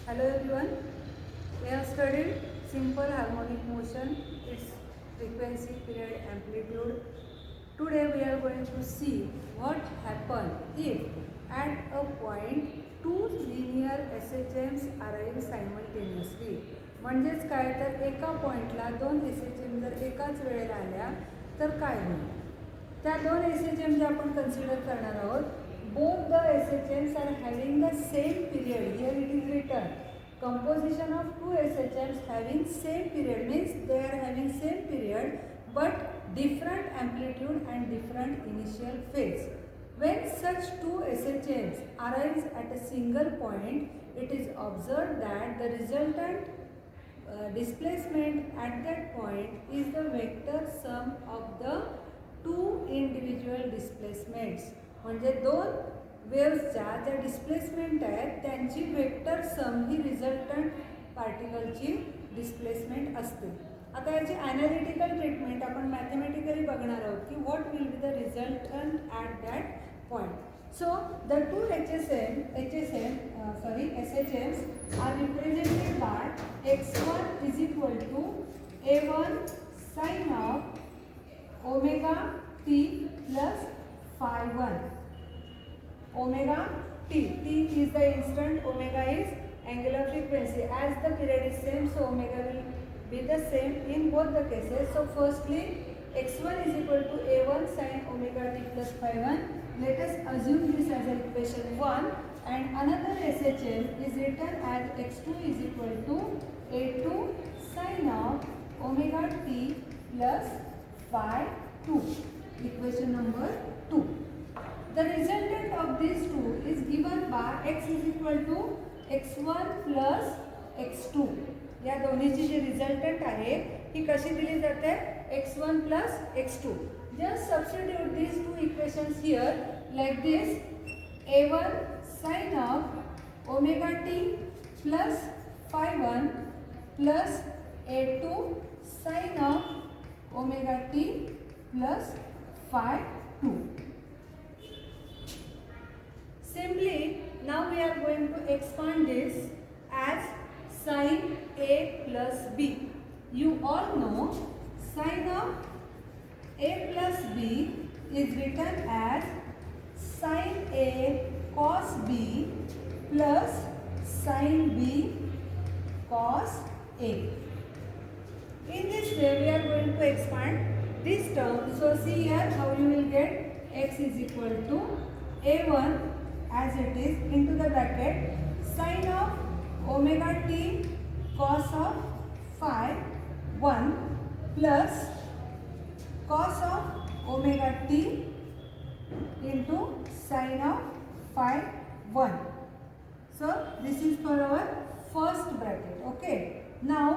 Hello everyone, we have studied simple harmonic motion, its frequency, period, amplitude. Today we are going to see what happens if at a point two linear SHMs arrive simultaneously. म्हणजेच काय तर एका पॉइंटला दोन SHM जर एकाच वेळेला आल्या तर काय होईल. त्या दोन SHM जे आपण कन्सिडर करणार आहोत. Both the SHMs are having the same period. Here it is written composition of two SHMs having same period means they are having same period but different amplitude and different initial phase. When such two SHMs arise at a single point, it is observed that the resultant displacement at that point is the vector sum of the two individual displacements. म्हणजे दोन वेव्सच्या ज्या displacement आहेत त्यांची vector sum ही resultant पार्टिकलची displacement असते. आता याची analytical treatment आपण mathematically बघणार आहोत की what will be the resultant at that point. So the two SHMs are represented by x1 is equal to a1 sin of omega t plus phi 1. Omega t is the instant, omega is angular frequency. As the period is same, so omega will be the same in both the cases. So firstly x1 is equal to a1 sin omega t plus phi 1. Let us assume this as equation 1 and another SHM is written as x2 is equal to a2 sin of omega t plus phi 2. Equation number 2. The resultant of these two is given by x is equal to x1 plus x2. या दोन्हीची जी resultant आहे ही कशी दिली जाते x1 plus x2. Just substitute these two equations here like this. a1 sin of omega t plus phi 1 plus a2 sin of omega t plus phi 2. Simply now we are going to expand this as sin A plus B. You all know sin of A plus B is written as sin A cos B plus sin B cos A. In this way we are going to expand this term. So see here how you will get x is equal to A1 as it is into the bracket sin of omega t cos of phi 1 plus cos of omega t into sin of phi 1. So this is for our first bracket. Okay. Now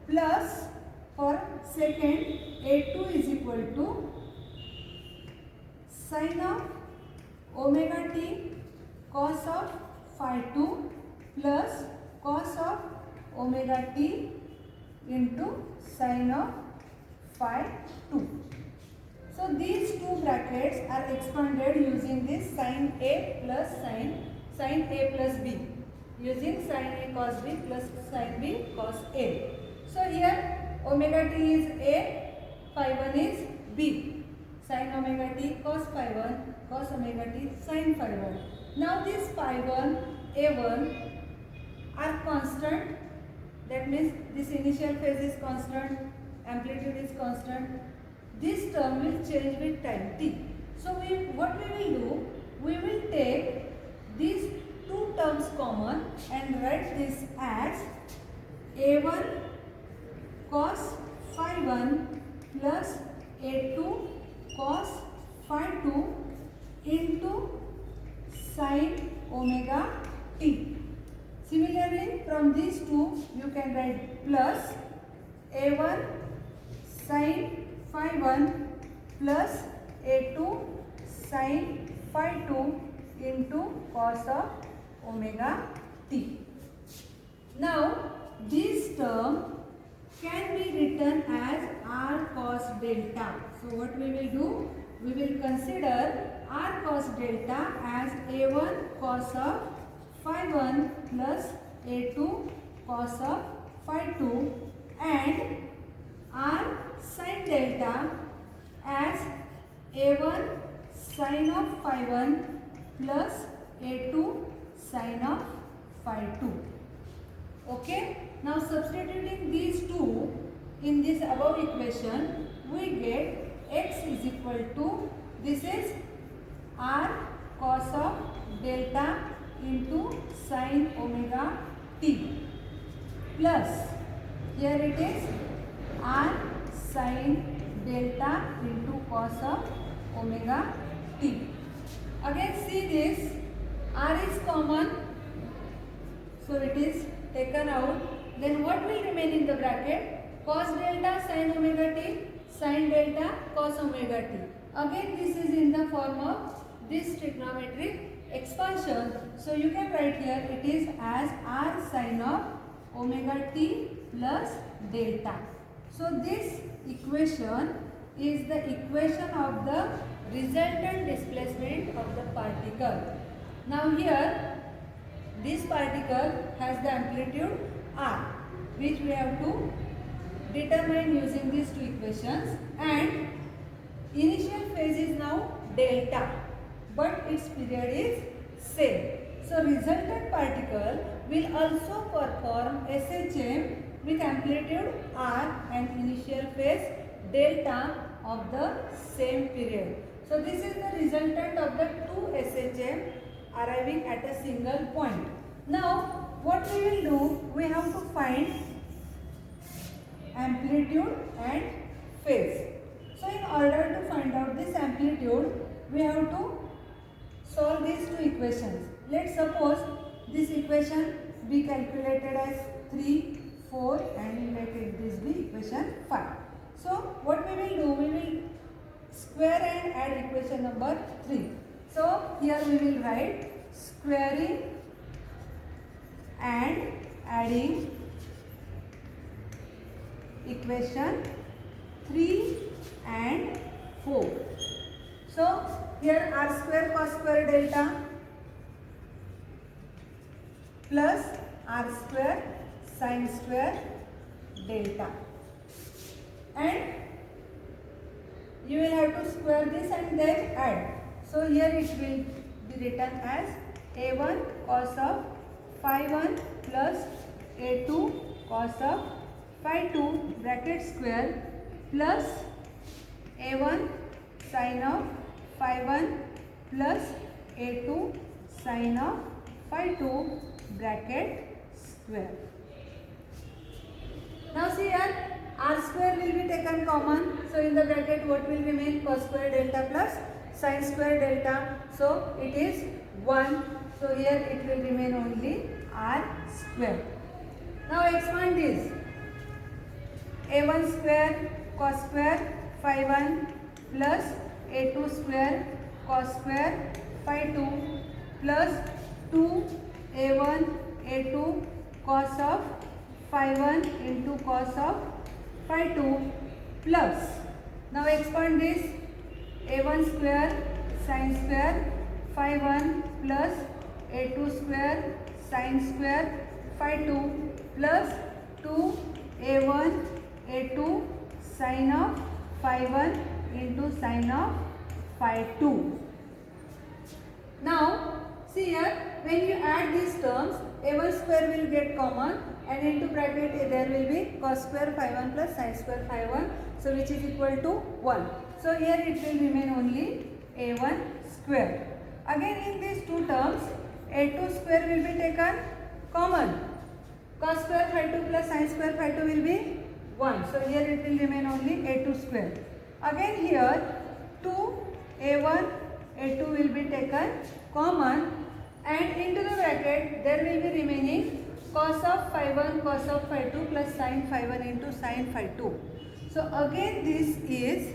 plus for second a2 is equal to sin of omega t cos of phi 2 plus cos of omega t into sin of phi 2. So these two brackets are expanded using this sin A plus sin A plus B, using sin A cos B plus sin B cos A. So here omega t is A, phi 1 is B. Sin omega t cos phi 1 cos omega t sin phi 1. Now this phi 1 a1 are constant. That means this initial phase is constant, amplitude is constant. This term will change with time t. So what we will do, we will take these two terms common and write this as a1 cos phi 1 plus a2 cos phi 2 into sin omega t. Similarly, from these two you can write plus a1 sin phi 1 plus a2 sin phi 2 into cos of omega t. Now this term can be written as r cos delta. So what we will do, we will consider r cos delta as a1 cos of phi 1 plus A2 cos of phi 2 and R sin delta as A1 sin of phi 1 plus A2 sin of phi 2. Okay, now substituting these two in this above equation, we get x is equal to, this is R cos of delta into sin omega t plus, here it is R sin delta into cos of omega t. Again see this, R is common, so it is taken out. Then what will remain in the bracket? Cos delta sin omega t, sin delta cos omega t. Again this is in the form of this trigonometric expansion. So you can write here it is as R sin of omega t plus delta. So this equation is the equation of the resultant displacement of the particle. Now here this particle has the amplitude R, which we have to determine using these two equations, and initial phase is now delta, but its period is same. So resultant particle will also perform SHM with amplitude R and initial phase delta of the same period. So this is the resultant of the two SHM arriving at a single point. Now what we will do, we have to find amplitude and phase. So in order to find out this amplitude, we have to solve these two equations. Let's suppose this equation be calculated as 3, 4 and let this be equation 5. So what we will do, we will square and add equation number 3. So here we will write squaring and adding equation 3 and 4. So here R square cos square delta plus R square sin square delta, and you will have to square this and then add. So here it will be written as A1 cos of phi 1 plus A2 cos of phi 2 bracket square plus A1 sin of phi 1 plus A2 sin of phi 2 bracket square. Now see here R square will be taken common. So in the bracket what will remain? Cos square delta plus sin square delta. So it is 1. So here it will remain only R square. Now expand this. A1 square cos square phi 1 plus A2 square cos square phi 2 plus 2 A1 A2 cos of phi 1 into cos of phi 2 plus, now expand this, A1 square sin square phi 1 plus A2 square sin square phi 2 plus 2 A1 A2 sin of phi 1 into sin of phi 2. Now see here, when you add these terms, A1 square will get common and into bracket there will be cos square phi 1 plus sin square phi 1, so which is equal to 1. So here it will remain only A1 square. Again in these two terms, A2 square will be taken common. Cos square phi 2 plus sin square phi 2 will be 1. So here it will remain only A2 square. Again here 2 A1 A2 will be taken common, and into the bracket there will be remaining cos of phi 1 cos of phi 2 plus sin phi 1 into sin phi 2. So again this is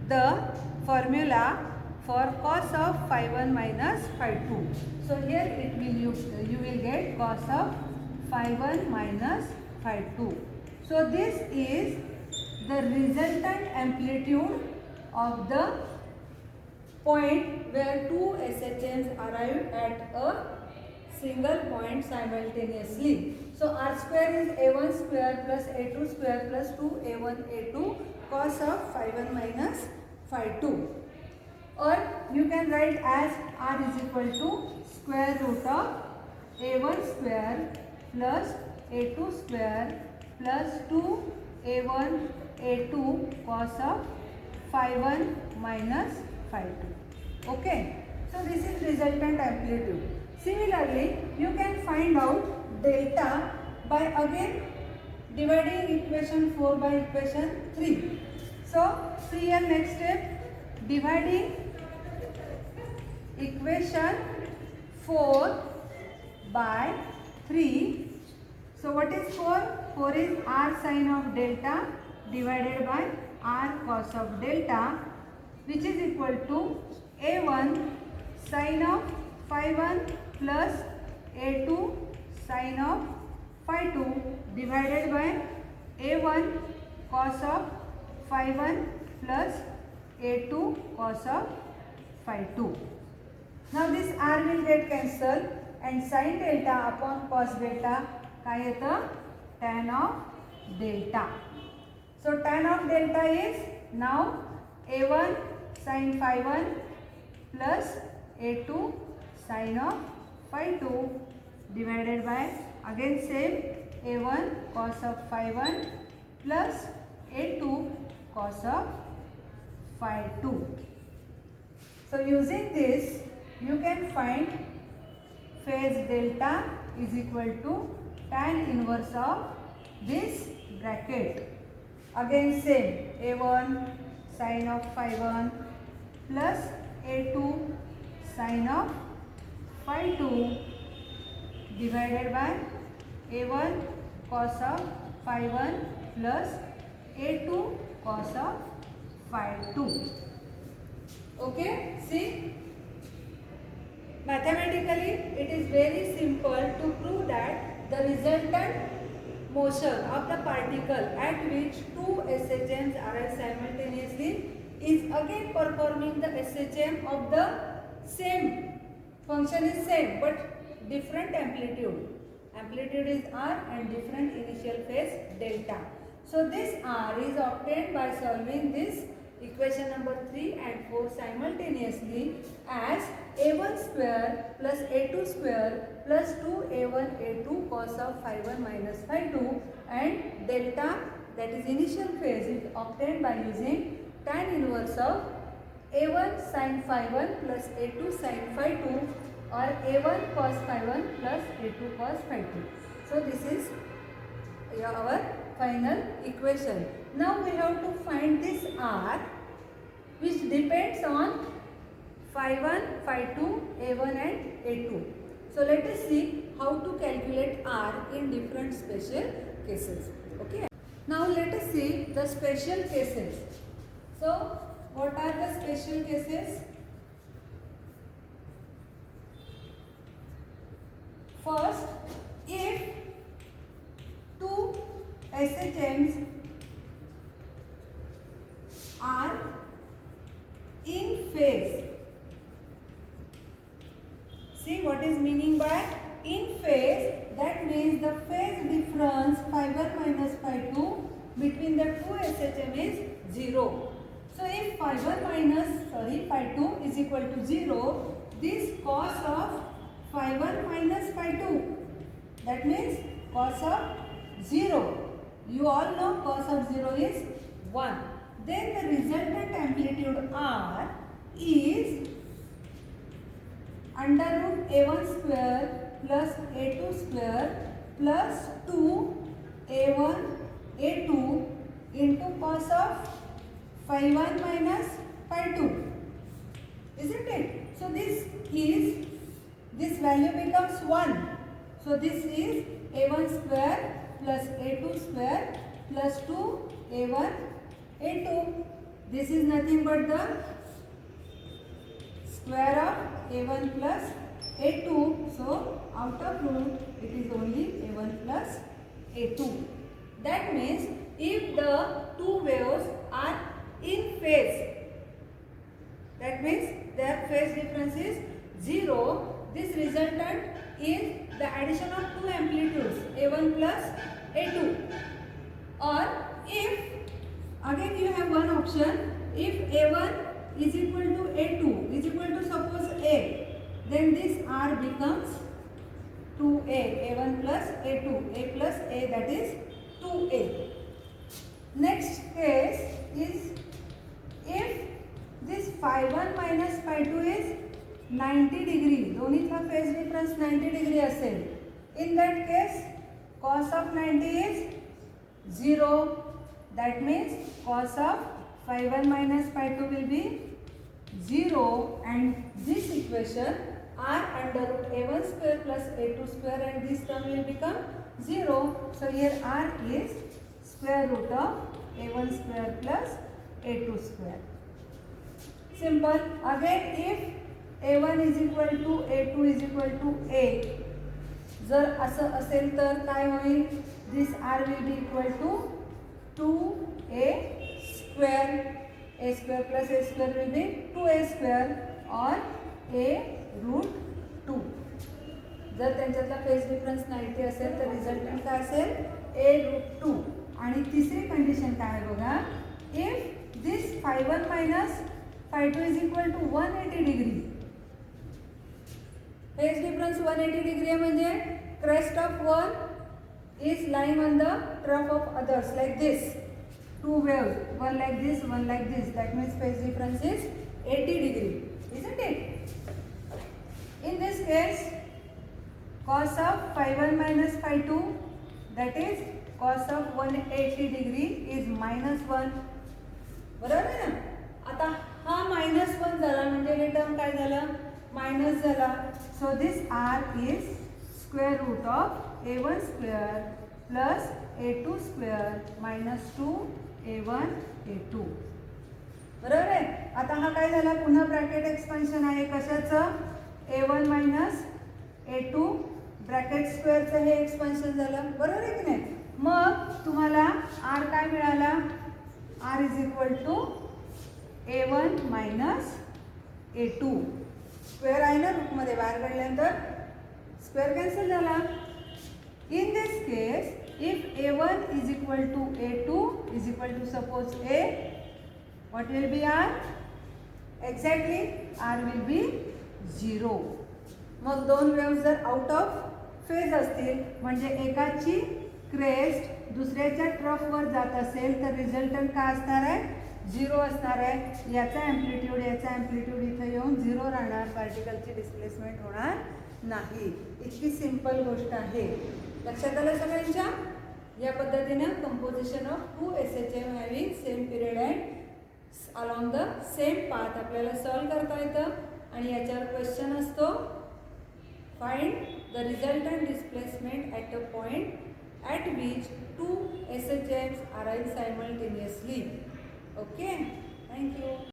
the formula for cos of phi 1 minus phi 2. So here it will you will get cos of phi 1 minus phi 2. So this is the resultant amplitude of the point where two SHMs arrive at a single point simultaneously. So r square is a1 square plus a2 square plus 2a1 a2 cos of phi 1 minus phi 2. Or you can write as r is equal to square root of a1 square plus a2 square plus 2a1 a2 cos of phi 1 minus phi 2. Okay. So this is resultant amplitude. Similarly, you can find out delta by again dividing equation 4 by equation 3. So see here next step, dividing equation 4 by 3. So what is 4? 4 is r sin of delta divided by r cos of delta, which is equal to a1 sin of phi 1 plus a2 sin of phi 2 divided by a1 cos of phi 1 plus a2 cos of phi 2. Now this r will get cancelled and sin delta upon cos delta काय येतं? Tan of delta. So tan of delta is now a1 sin phi 1 plus a2 sin of phi 2 divided by again same a1 cos of phi 1 plus a2 cos of phi 2. So using this you can find phase delta is equal to tan inverse of this bracket. Again same a1 sin of phi 1 plus a2 sin of phi 2 divided by a1 cos of phi 1 plus a2 cos of phi 2. Okay, see, mathematically it is very simple to prove that the resultant motion of the particle at which two SHMs arise simultaneously is again performing the SHM of the same function is same but different amplitude. Amplitude is r and different initial phase delta. So this r is obtained by solving this equation number 3 and 4 simultaneously as a1 square plus a2 square plus 2a1 a2 cos of phi 1 minus phi 2 and delta, that is initial phase, is obtained by using tan inverse of a1 sin phi 1 plus a2 sin phi 2 or a1 cos phi 1 plus a2 cos phi 2. So this is our final equation. Now we have to find this r which depends on phi 1, phi 2, a1 and a2. So let us see how to calculate r in different special cases. Okay. Now let us see the special cases. So what are the special cases? First, if two SHMs are in phase. See what is meaning by in phase? That means the phase difference phi 1 minus phi 2 between the two SHM is 0. So if phi 2 is equal to 0, this cos of phi 1 minus phi 2, that means cos of 0. You all know cos of 0 is 1. Then the resultant amplitude r is under root a1 square plus a2 square plus 2a1 a2 into cos of phi 1 minus phi 2. Isn't it? So this value becomes 1. So this is a1 square plus a2 square plus 2a1 a2. This is nothing but the square of a1 plus a2. So out of root it is only a1 plus a2. That means if the two waves are in phase, that means their phase difference is 0, this resultant is the addition of two amplitudes A1 plus A2. Or if again you have one option, if A1 is equal to A2 is equal to suppose A, then this R becomes 2A, A1 plus A2, A plus A, that is 2A. Next case is if this phi1 minus phi2 is 90 degree, दोन्हीतला phase difference 90 degree असेल, in that case cos of 90 is 0. That means cos of phi1 minus phi2 will be 0, and this equation R under root A1 square plus A2 square, and this term will become 0. So here R is square root of A1 square plus A2 square. Simple. Again if A1 is equal to A2 is equal to A, जर असं असेल तर काय होईल, this R will be equal to 2A square, A square plus A square will be 2A square or A root 2. जर त्यांच्यातला phase difference 90 असेल तर resultant काय असेल A root 2. आणि तिसरी कंडिशन काय आहे बघा, if this phi1 minus phi2 is equal to 180 degree, phase difference 180 degree आहे म्हणजे crest of one is lying on the trough of others like this. Two waves, one like this, one like this. That means phase difference is 80 degree, isn't it? In this case, cos of phi1 minus phi2, that is cos of 180 degree is -1. बरोबर आहे ना? आता हा -1 झाला म्हणजे हे term काय झालं, minus झाला. So this R is square root of A1 square plus A2 square minus 2A1 A2. बरोबर आहे. आता हा काय झाला, पुन्हा ब्रॅकेट एक्सपान्शन आहे कशाचं, A1 मायनस A2 ब्रॅकेट स्क्वेअरचं हे एक्सपान्शन झालं. बरोबर आहे की नाही. मग तुम्हाला R काय मिळाला, R is equal to A1 minus A2. Square आहे ना रूटमध्ये, बाहेर काढल्यानंतर स्क्वेअर कॅन्सल झाला. In this case, if A1 is equal to A2 is equal to suppose A, what will be R? Exactly, R will be 0. मग दोन wave जर out of phase असतील म्हणजे एकाची क्रेस्ट दुसऱ्याच्या ट्रफवर जात असेल तर रिझल्टंट काय असणार आहे, 0 असणार आहे. याचा ॲम्प्लिट्यूड इथं येऊन 0 राहणार, पार्टिकलची डिस्प्लेसमेंट होणार नाही. इतकी सिंपल गोष्ट आहे. लक्षात आलं सगळ्यांच्या. या पद्धतीनं composition of 2 SHM having same period and along the same path आपल्याला सॉल्व करता येतं. आणि याच्यावर क्वेश्चन असतो, find the resultant displacement at a point at which 2 SHMs arrive simultaneously. Okay, thank you.